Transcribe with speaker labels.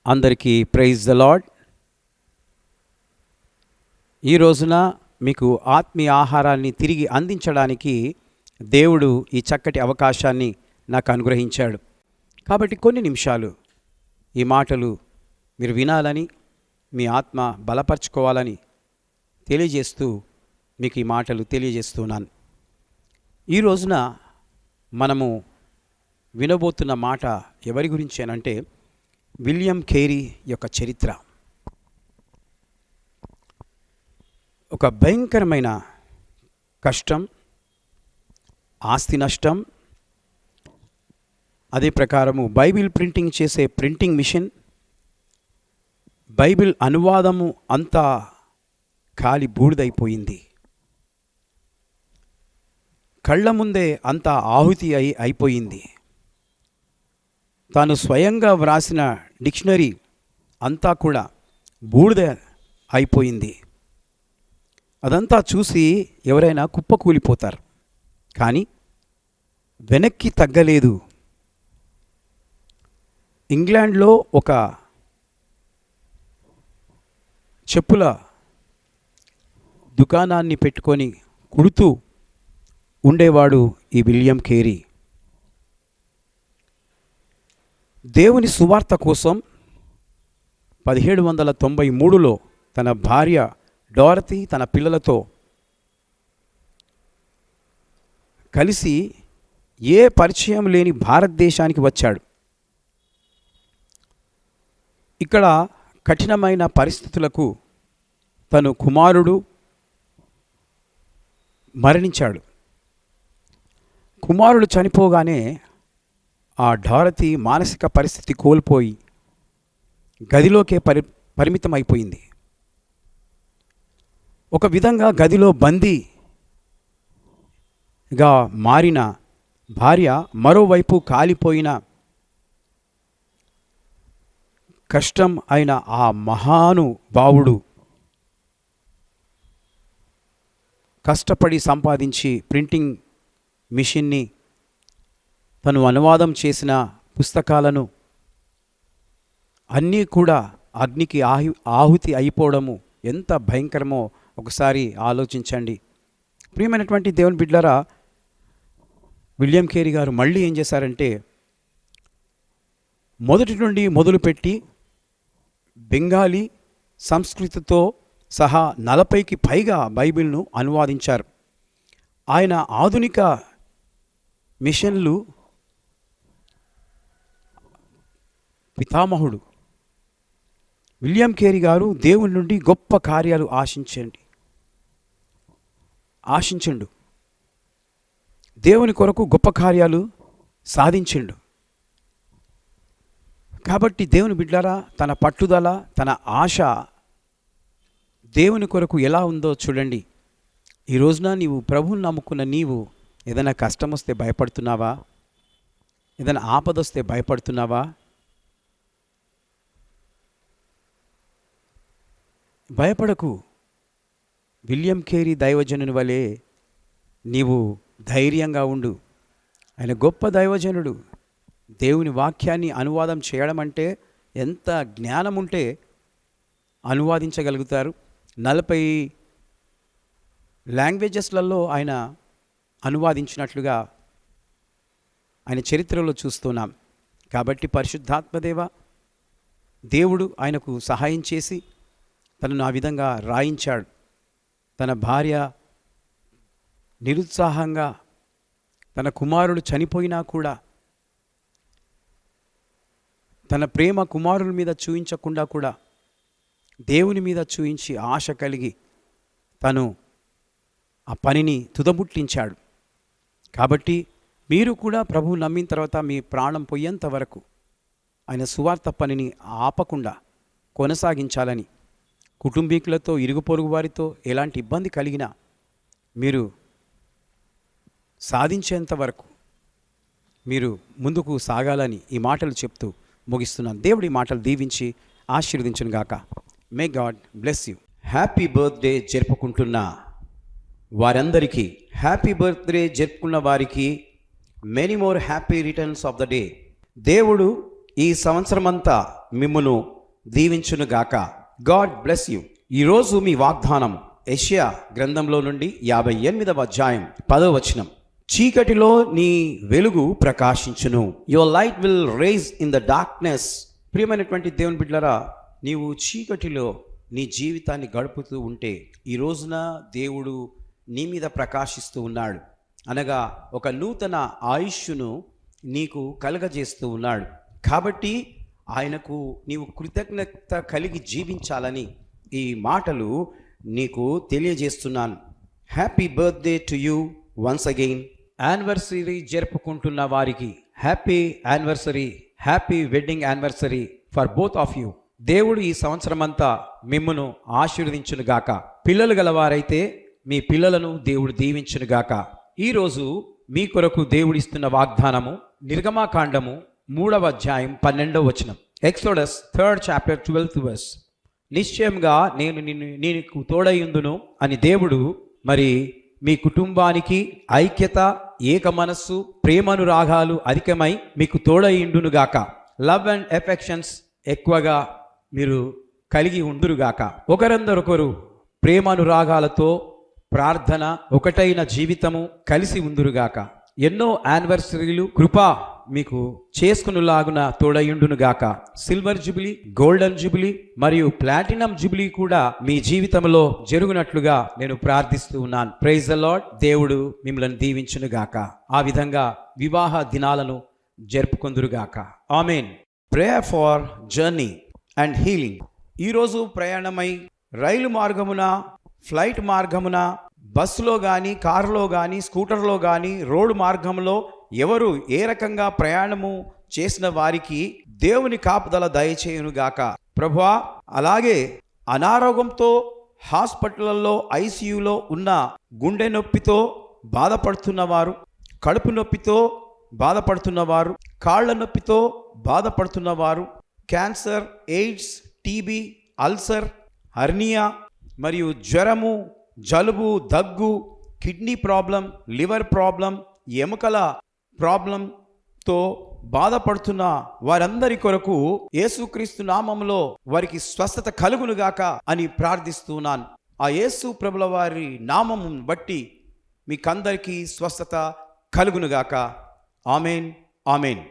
Speaker 1: అందరికీ praise the lord. ఈ రోజున మీకు ఆత్మీయ ఆహారాన్ని తిరిగి అందించడానికి దేవుడు ఈ చక్కటి అవకాశాన్ని నాకు అనుగ్రహించాడు. కాబట్టి కొన్ని నిమిషాలు ఈ మాటలు మీరు వినాలని, మీ ఆత్మ బలపరచుకోవాలని తెలియజేస్తూ మీకు ఈ మాటలు తెలియజేస్తున్నాను. ఈ రోజున మనము వినబోతున్న మాట ఎవరి గురించి అనంటే విలియం కేరీ యొక్క చరిత్ర. ఒక భయంకరమైన కష్టం, ఆస్తి నష్టం, అదే ప్రకారము బైబిల్ ప్రింటింగ్ చేసే ప్రింటింగ్ మిషన్, బైబిల్ అనువాదము అంతా కాలి బూడిదైపోయింది. కళ్ళ ముందే అంతా ఆహుతి అయిపోయింది. తాను స్వయంగా వ్రాసిన డిక్షనరీ అంతా కూడా బూడిద అయిపోయింది. అదంతా చూసి ఎవరైనా కుప్పకూలిపోతారు, కానీ వెనక్కి తగ్గలేదు. ఇంగ్లాండ్లో ఒక చెప్పుల దుకాణాన్ని పెట్టుకొని కుడుతూ ఉండేవాడు ఈ విలియం కేరీ. దేవుని సువార్త కోసం 1793లో తన భార్య డోరతీ తన పిల్లలతో కలిసి ఏ పరిచయం లేని భారతదేశానికి వచ్చాడు. ఇక్కడ కఠినమైన పరిస్థితులకు తను కుమారుడు మరణించాడు. కుమారుడు చనిపోగానే ఆ డోరతీ మానసిక పరిస్థితి కోల్పోయి గదిలోకే పరిమితమైపోయింది. ఒక విధంగా గదిలో బందీగా మారిన భార్య మరోవైపు కాలిపోయిన కష్టం అయిన ఆ మహానుభావుడు కష్టపడి సంపాదించి ప్రింటింగ్ మిషన్ని, తను అనువాదం చేసిన పుస్తకాలను అన్నీ కూడా అగ్నికి ఆహుతి అయిపోవడము ఎంత భయంకరమో ఒకసారి ఆలోచించండి. ప్రియమైనటువంటి దేవుని బిడ్డలారా, విలియం కేరీ గారు మళ్ళీ ఏం చేశారంటే మొదటి నుండి మొదలుపెట్టి బెంగాలీ సంస్కృతితో సహా 40కి పైగా బైబిల్ను అనువాదించారు. ఆయన ఆధునిక మిషన్లు పితామహుడు. విలియం కేరీ గారు దేవుని నుండి గొప్ప కార్యాలు ఆశించండు. దేవుని కొరకు గొప్ప కార్యాలు సాధించిండు. కాబట్టి దేవుని బిడ్డలారా, తన పట్టుదల, తన ఆశ దేవుని కొరకు ఎలా ఉందో చూడండి. ఈ రోజున నీవు ప్రభువుని నమ్ముకున్న నీవు ఏదైనా కష్టం వస్తే భయపడుతున్నావా? ఏదైనా ఆపదొస్తే భయపడుతున్నావా? భయపడకు. విలియం కేరీ దైవజనుని వలె నీవు ధైర్యంగా ఉండు. ఆయన గొప్ప దైవజనుడు. దేవుని వాక్యాన్ని అనువాదం చేయడం అంటే ఎంత జ్ఞానం ఉంటే అనువాదించగలుగుతారు. 40 లాంగ్వేజెస్లలో ఆయన అనువాదించినట్లుగా ఆయన చరిత్రలో చూస్తున్నాం. కాబట్టి పరిశుద్ధాత్మదేవ దేవుడు ఆయనకు సహాయం చేసి తనను ఆ విధంగా రాయించాడు. తన భార్య నిరుత్సాహంగా, తన కుమారుడు చనిపోయినా కూడా తన ప్రేమ కుమారుల మీద చూయించకుండా కూడా దేవుని మీద చూయించి ఆశ కలిగి తను ఆ పనిని తుదముట్టించాడు. కాబట్టి మీరు కూడా ప్రభువు నమ్మిన తర్వాత మీ ప్రాణం పోయేంత వరకు ఆయన సువార్త పనిని ఆపకుండా కొనసాగించాలని, కుటుంబీకులతో, ఇరుగు పొరుగు వారితో ఎలాంటి ఇబ్బంది కలిగినా మీరు సాధించేంత వరకు మీరు ముందుకు సాగాలని ఈ మాటలు చెప్తూ ముగిస్తున్నాను. దేవుడి మాటలు దీవించి ఆశీర్వదించును గాక. May God bless you. Happy birthday జరుపుకుంటున్న వారందరికీ, హ్యాపీ బర్త్డే జరుపుకున్న వారికి many more happy returns of the day. దేవుడు ఈ సంవత్సరమంతా మిమ్మును దీవించునుగాక. God bless you. ఈరోజు మీ వాగ్దానం యెషయా గ్రంథంలో నుండి 58వ అధ్యాయం 10వ వచనం. చీకటిలో నీ వెలుగు ప్రకాశించును. Your light will rise in the darkness. ప్రియమైనటువంటి దేవుని బిడ్డలారా, నీవు చీకటిలో నీ జీవితాన్ని గడుపుతూ ఉంటే ఈ రోజున దేవుడు నీ మీద ప్రకాశిస్తూ ఉన్నాడు. అనగా ఒక నూతన ఆయుష్ను నీకు కలగజేస్తూ ఉన్నాడు. కాబట్టి ఆయనకు నీవు కృతజ్ఞత కలిగి జీవించాలని ఈ మాటలు నీకు తెలియజేస్తున్నాను. Happy birthday to you once again. Anniversary జరుపుకుంటున్న వారికి happy anniversary, happy wedding anniversary for both of you. దేవుడు ఈ సంవత్సరం అంతా మిమ్మును ఆశీర్వదించునుగాక. పిల్లలు గలవారైతే మీ పిల్లలను దేవుడు దీవించునుగాక. ఈరోజు మీ కొరకు దేవుడిస్తున్న వాగ్దానము నిర్గమాకాండము 3వ అధ్యాయం 12వ వచనం. Exodus 3rd chapter 12th verse. నిశ్చయంగా నేను నీకు తోడయుందును అని దేవుడు మరి మీ కుటుంబానికి ఐక్యత, ఏక మనస్సు, ప్రేమనురాగాలు అధికమై మీకు తోడయుండునుగాక. లవ్ అండ్ ఎఫెక్షన్స్ ఎక్కువగా మీరు కలిగి ఉండురుగాక. ఒకరందరొకరు ప్రేమనురాగాలతో ప్రార్థన, ఒకటైన జీవితము కలిసి ఉందురుగాక. ఎన్నో యానివర్సరీలు కృప మీకు చేసుకునేలాగున తోడయుండునుగాక. సిల్వర్ జూబిలీ, గోల్డెన్ జూబిలీ మరియు ప్లాటినం జూబిలీ కూడా మీ జీవితంలో జరుగునట్లుగా నేను ప్రార్థిస్తూ ఉన్నాను. Praise the Lord. దేవుడు మిమ్మల్ని దీవించునుగాక. ఆ విధంగా వివాహ దినాలను జరుపుకొందురుగాక. ఆమేన్. Prayer for journey and healing. ఈరోజు ప్రయాణమై రైలు మార్గమున, ఫ్లైట్ మార్గమున, బస్సులో కానీ, కారులో కానీ, స్కూటర్లో కానీ, రోడ్డు మార్గంలో ఎవరు ఏ రకంగా ప్రయాణము చేసిన వారికి దేవుని కాపుదల దయచేయునుగాక. ప్రభువా, అలాగే అనారోగ్యంతో హాస్పిటల్లో ఐసీయూలో ఉన్న, గుండె నొప్పితో బాధపడుతున్నవారు, కడుపు నొప్పితో బాధపడుతున్నవారు, కాళ్ళ నొప్పితో బాధపడుతున్నవారు, cancer, AIDS, TB, ulcer, hernia మరియు జ్వరము, జలుబు, దగ్గు, కిడ్నీ ప్రాబ్లం, లివర్ ప్రాబ్లం, ఎముకల ప్రాబ్లంతో బాధపడుతున్న వారందరి కొరకు యేసుక్రీస్తు నామములో వారికి స్వస్థత కలుగునుగాక అని ప్రార్థిస్తున్నాను. ఆ యేసు ప్రభుల వారి నామము బట్టి మీకందరికీ స్వస్థత కలుగునుగాక. ఆమేన్, ఆమేన్.